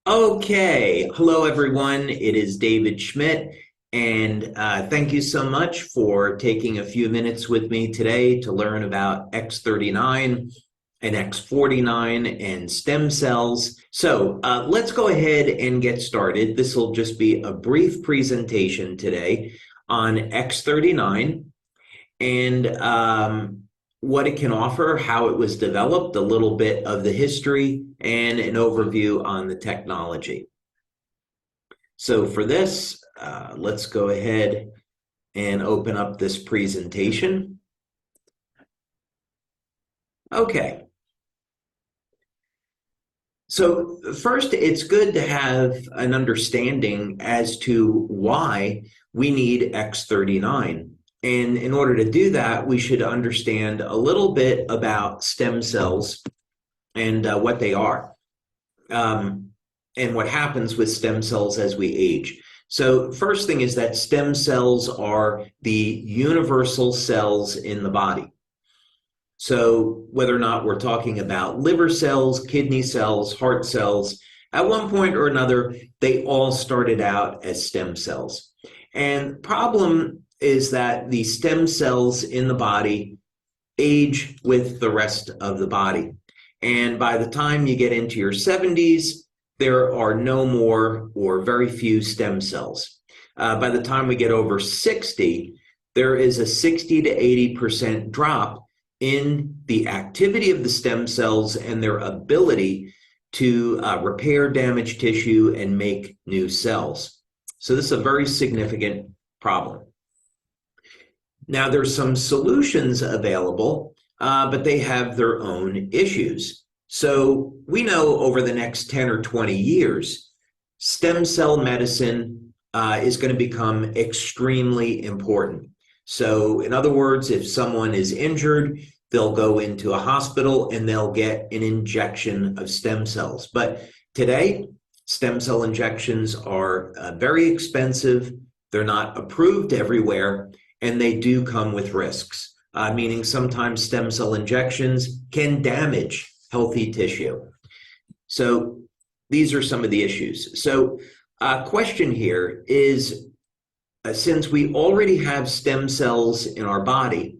Okay, hello everyone. It is David Schmidt, and thank you so much for taking a few minutes with me today to learn about X39 and X49 and stem cells. So let's go ahead and get started. This will just be a brief presentation today on X39 and what it can offer, how it was developed, a little bit of the history, and an overview on the technology. So for this, let's go ahead and open up this presentation. Okay. So first, it's good to have an understanding as to why we need X39. And in order to do that, we should understand a little bit about stem cells and what they are, and what happens with stem cells as we age. So first thing is that stem cells are the universal cells in the body. So whether or not we're talking about liver cells, kidney cells, heart cells, at one point or another, they all started out as stem cells. And the problem is that the stem cells in the body age with the rest of the body. And by the time you get into your 70s, there are no more or very few stem cells. By the time we get over 60, there is a 60 to 80% drop in the activity of the stem cells and their ability to repair damaged tissue and make new cells. So this is a very significant problem. Now, there's some solutions available, but they have their own issues. So we know over the next 10 or 20 years, stem cell medicine is going to become extremely important. So in other words, if someone is injured, they'll go into a hospital and they'll get an injection of stem cells. But today, stem cell injections are very expensive. They're not approved everywhere, and they do come with risks, meaning sometimes stem cell injections can damage healthy tissue. So these are some of the issues. So question here is, since we already have stem cells in our body,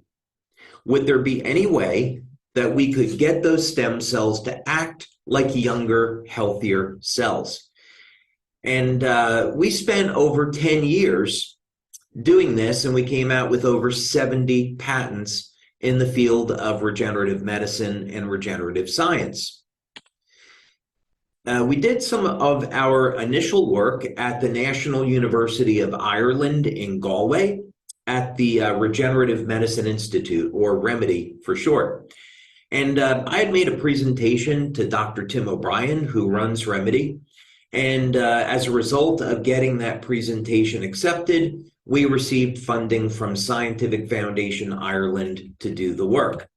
would there be any way that we could get those stem cells to act like younger, healthier cells? And we spent over 10 years doing this, and we came out with over 70 patents in the field of regenerative medicine and regenerative science. We did some of our initial work at the National University of Ireland in Galway at the Regenerative Medicine Institute, or Remedy for short. And I had made a presentation to Dr. Tim O'Brien, who runs Remedy. And as a result of getting that presentation accepted, we received funding from Scientific Foundation Ireland to do the work.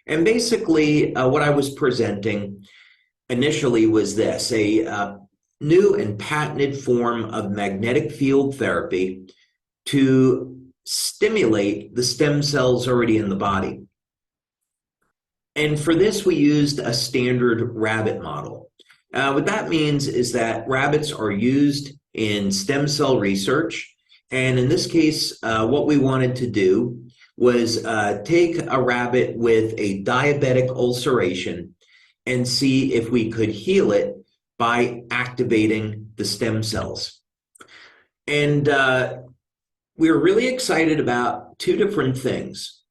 And basically, what I was presenting initially was this: a new and patented form of magnetic field therapy to stimulate the stem cells already in the body. And for this, we used a standard rabbit model. What that means is that rabbits are used in stem cell research. And in this case, what we wanted to do was take a rabbit with a diabetic ulceration and see if we could heal it by activating the stem cells. And we were really excited about two different things.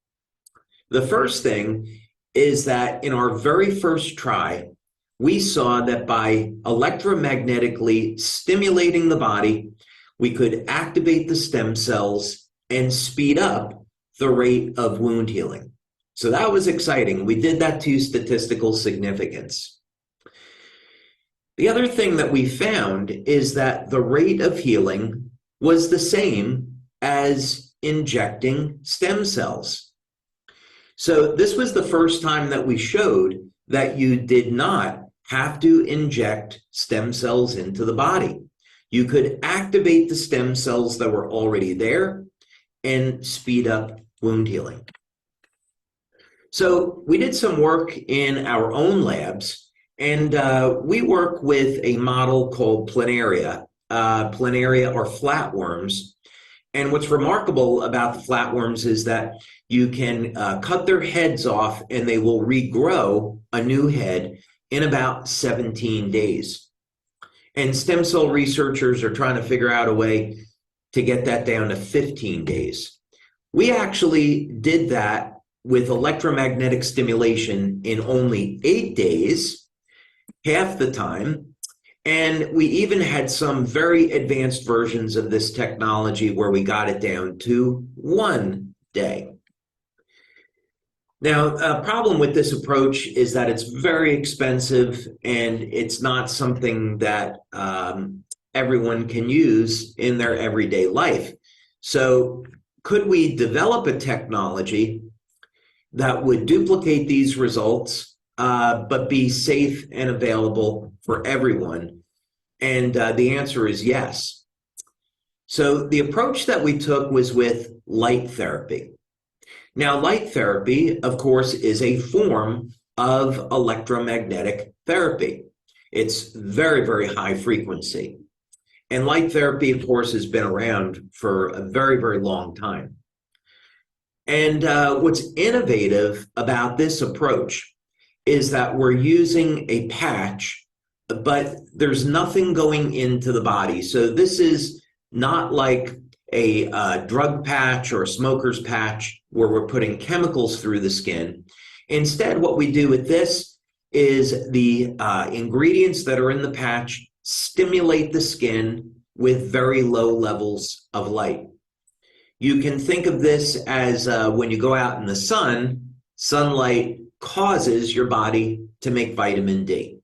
The first thing is that in our very first try, we saw that by electromagnetically stimulating the body, we could activate the stem cells and speed up the rate of wound healing. So that was exciting. We did that to statistical significance. The other thing that we found is that the rate of healing was the same as injecting stem cells. So this was the first time that we showed that you did not have to inject stem cells into the body. You could activate the stem cells that were already there and speed up wound healing. So we did some work in our own labs, And we work with a model called planaria. Planaria are flatworms. And what's remarkable about the flatworms is that you can cut their heads off and they will regrow a new head in about 17 days. And stem cell researchers are trying to figure out a way to get that down to 15 days. We actually did that with electromagnetic stimulation in only 8 days, half the time. And we even had some very advanced versions of this technology where we got it down to 1 day. Now, a problem with this approach is that it's very expensive and it's not something that everyone can use in their everyday life. So could we develop a technology that would duplicate these results, but be safe and available for everyone? And the answer is yes. So the approach that we took was with light therapy. Now, light therapy, of course, is a form of electromagnetic therapy. It's very, very high frequency. And light therapy, of course, has been around for a very, very long time. And what's innovative about this approach is that we're using a patch, but there's nothing going into the body. So this is not like a drug patch or a smoker's patch where we're putting chemicals through the skin. Instead, what we do with this is the ingredients that are in the patch stimulate the skin with very low levels of light. You can think of this as when you go out in the sun, sunlight causes your body to make vitamin D,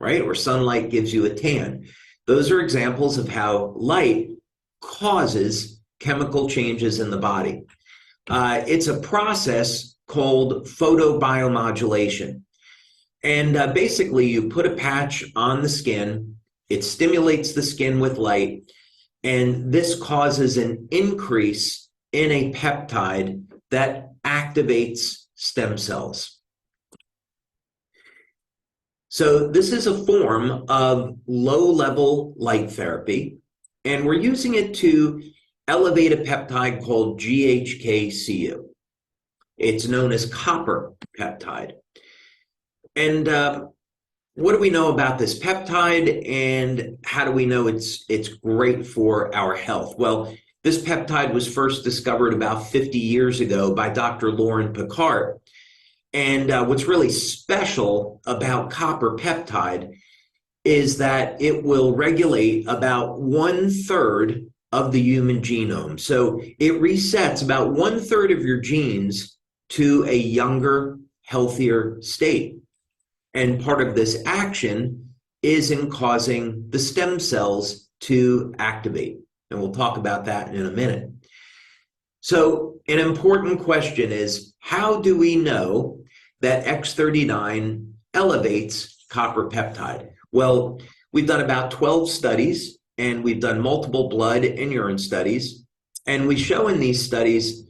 right? Or sunlight gives you a tan. Those are examples of how light causes chemical changes in the body. It's a process called photobiomodulation. And basically, you put a patch on the skin, it stimulates the skin with light, and this causes an increase in a peptide that activates stem cells. So this is a form of low-level light therapy, and we're using it to elevate a peptide called GHK-Cu. It's known as copper peptide. And what do we know about this peptide, and how do we know it's great for our health? Well, this peptide was first discovered about 50 years ago by Dr. Lauren Picard. And what's really special about copper peptide is that it will regulate about 1/3 of the human genome. So it resets about 1/3 of your genes to a younger, healthier state. And part of this action is in causing the stem cells to activate. And we'll talk about that in a minute. So an important question is, how do we know that X39 elevates copper peptide? Well, we've done about 12 studies, and we've done multiple blood and urine studies. And we show in these studies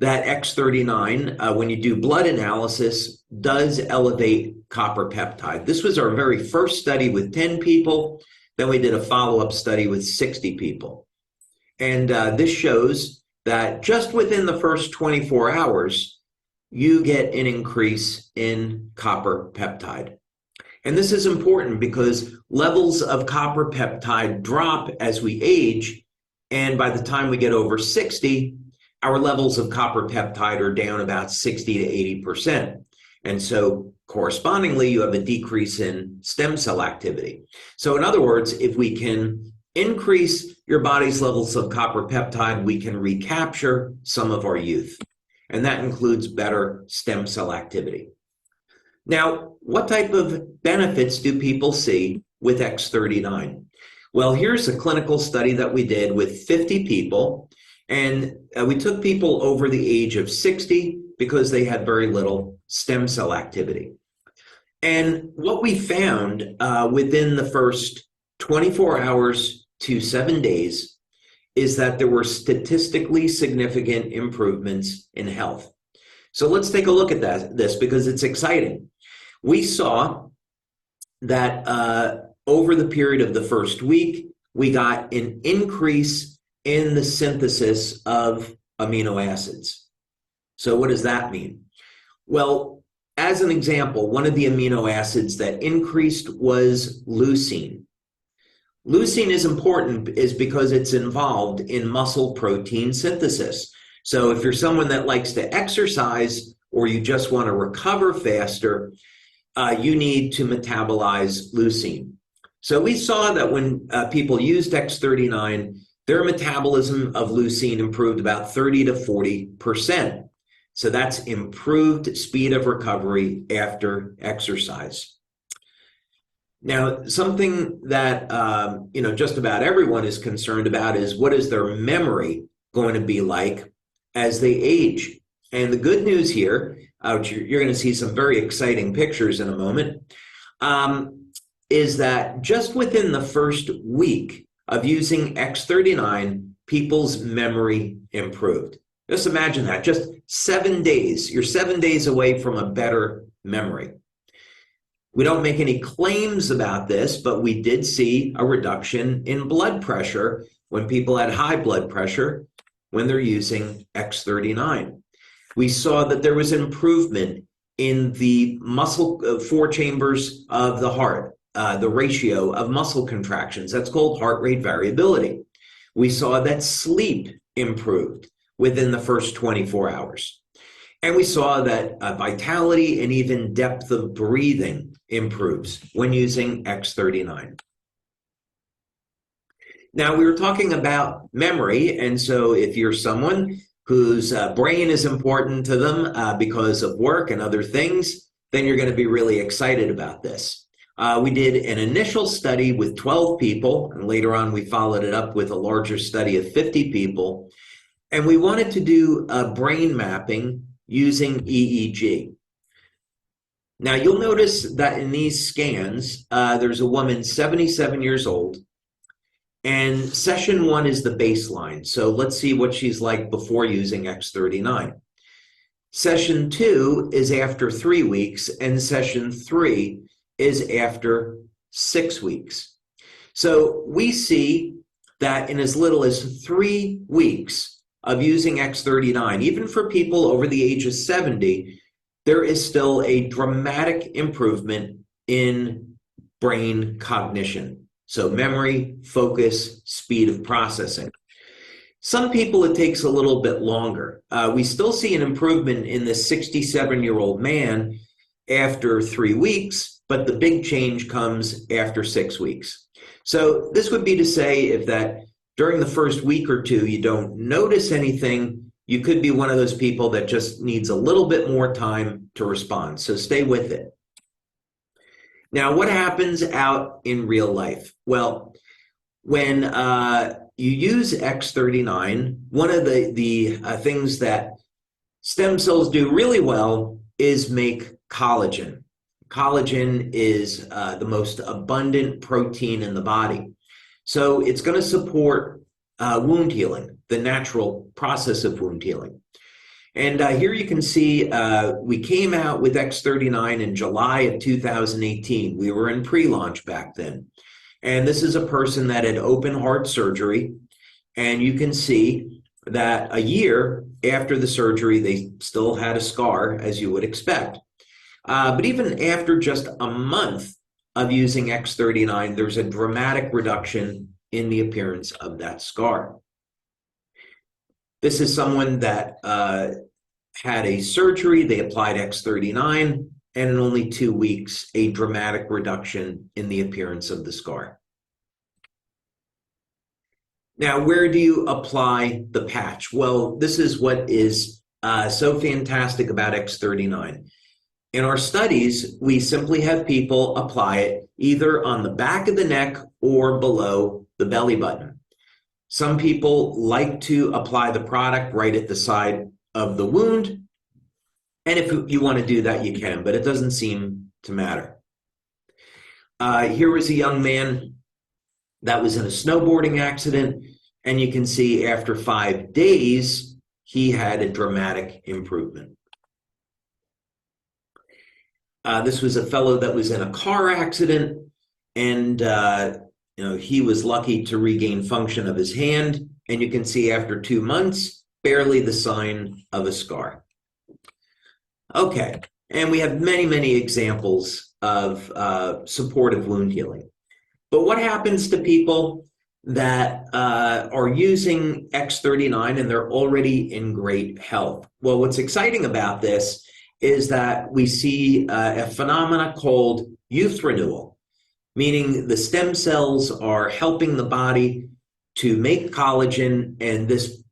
that X39, when you do blood analysis, does elevate copper peptide. This was our very first study with 10 people. Then we did a follow-up study with 60 people. And this shows that just within the first 24 hours, you get an increase in copper peptide. And this is important because levels of copper peptide drop as we age. And by the time we get over 60, our levels of copper peptide are down about 60 to 80%. And so correspondingly, you have a decrease in stem cell activity. So in other words, if we can increase your body's levels of copper peptide, we can recapture some of our youth. And that includes better stem cell activity. Now, what type of benefits do people see with X39? Well, here's a clinical study that we did with 50 people. And we took people over the age of 60 because they had very little stem cell activity. And what we found within the first 24 hours to 7 days is that there were statistically significant improvements in health. So let's take a look at this because it's exciting. We saw that over the period of the first week, we got an increase in the synthesis of amino acids. So what does that mean? Well, as an example, one of the amino acids that increased was leucine. Leucine is important is because it's involved in muscle protein synthesis. So if you're someone that likes to exercise or you just want to recover faster, you need to metabolize leucine. So we saw that when people used X39, their metabolism of leucine improved about 30 to 40%. So that's improved speed of recovery after exercise. Now, something that just about everyone is concerned about is what is their memory going to be like as they age? And the good news here, which you're going to see some very exciting pictures in a moment, is that just within the first week of using X39, people's memory improved. Just imagine that, just 7 days. You're 7 days away from a better memory. We don't make any claims about this, but we did see a reduction in blood pressure when people had high blood pressure when they're using X39. We saw that there was improvement in the muscle, 4 chambers of the heart, the ratio of muscle contractions. That's called heart rate variability. We saw that sleep improved within the first 24 hours. And we saw that vitality and even depth of breathing improves when using X39. Now, we were talking about memory, and so if you're someone whose brain is important to them because of work and other things, then you're going to be really excited about this. We did an initial study with 12 people, and later on we followed it up with a larger study of 50 people, and we wanted to do brain mapping using EEG. Now, you'll notice that in these scans, there's a woman 77 years old, and session 1 is the baseline. So let's see what she's like before using X39. Session 2 is after 3 weeks, and session 3 is after 6 weeks. So we see that in as little as 3 weeks of using X39, even for people over the age of 70, there is still a dramatic improvement in brain cognition. So memory, focus, speed of processing. Some people, it takes a little bit longer. We still see an improvement in the 67-year-old man after 3 weeks, but the big change comes after 6 weeks. So this would be to say if that during the first week or two, you don't notice anything, you could be one of those people that just needs a little bit more time to respond. So stay with it. Now, what happens out in real life? Well, when you use X39, one of the things that stem cells do really well is make collagen. Collagen is the most abundant protein in the body. So it's going to support wound healing, the natural process of wound healing. And here you can see we came out with X39 in July of 2018. We were in pre-launch back then. And this is a person that had open heart surgery. And you can see that a year after the surgery, they still had a scar, as you would expect. But even after just a month of using X39, there's a dramatic reduction in the appearance of that scar. This is someone that had a surgery, they applied X39, and in only 2 weeks, a dramatic reduction in the appearance of the scar. Now, where do you apply the patch? Well, this is what is so fantastic about X39. In our studies, we simply have people apply it either on the back of the neck or below the belly button. Some people like to apply the product right at the side of the wound. And if you want to do that, you can, but it doesn't seem to matter. Here was a young man that was in a snowboarding accident, and you can see after 5 days, he had a dramatic improvement. This was a fellow that was in a car accident, and he was lucky to regain function of his hand. And you can see after 2 months, barely the sign of a scar. Okay, and we have many, many examples of supportive wound healing. But what happens to people that are using X39 and they're already in great health? Well, what's exciting about this is that we see a phenomena called youth renewal, meaning the stem cells are helping the body to make collagen, and this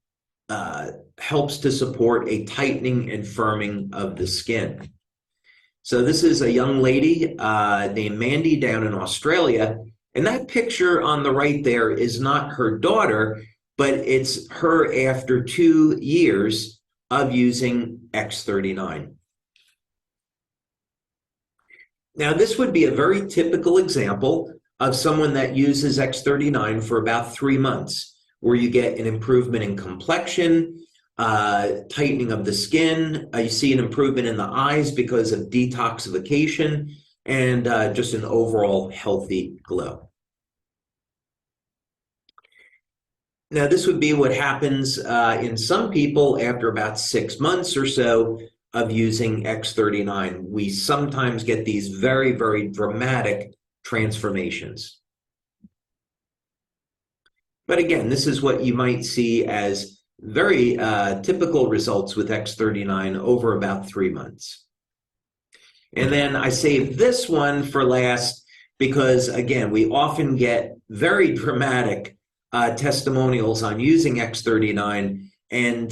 helps to support a tightening and firming of the skin. So this is a young lady named Mandy down in Australia, and that picture on the right there is not her daughter, but it's her after 2 years of using X39. Now, this would be a very typical example of someone that uses X39 for about 3 months, where you get an improvement in complexion, tightening of the skin. You see an improvement in the eyes because of detoxification, and just an overall healthy glow. Now, this would be what happens in some people after about 6 months or so of using X39. We sometimes get these very, very dramatic transformations. But again, this is what you might see as very typical results with X39 over about 3 months. And then I saved this one for last because, again, we often get very dramatic testimonials on using X39. And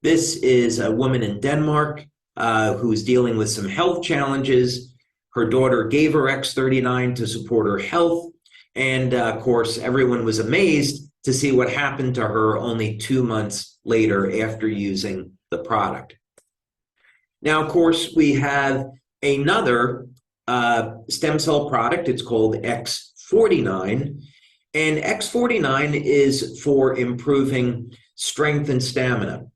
this is a woman in Denmark who's dealing with some health challenges. Her daughter gave her X39 to support her health. And of course, everyone was amazed to see what happened to her only 2 months later after using the product. Now, of course, we have another stem cell product. It's called X49. And X49 is for improving strength and stamina.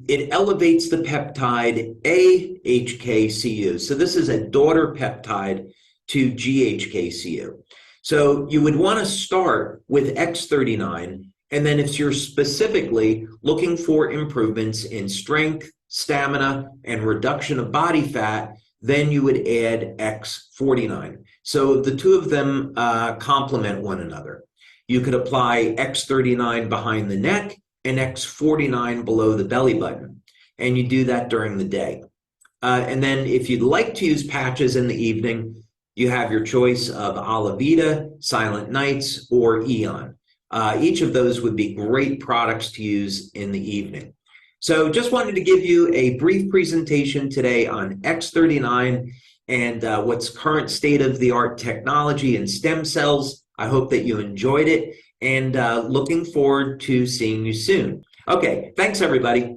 It elevates the peptide AHKCU. So this is a daughter peptide to GHKCU. So you would want to start with X39, and then if you're specifically looking for improvements in strength, stamina, and reduction of body fat, then you would add X49. So the two of them complement one another. You could apply X39 behind the neck and X49 below the belly button, and you do that during the day. And then if you'd like to use patches in the evening, you have your choice of Alavita, Silent Nights, or Eon. Each of those would be great products to use in the evening. So just wanted to give you a brief presentation today on X39 and what's current state-of-the-art technology in stem cells. I hope that you enjoyed it, and looking forward to seeing you soon. Okay, thanks everybody.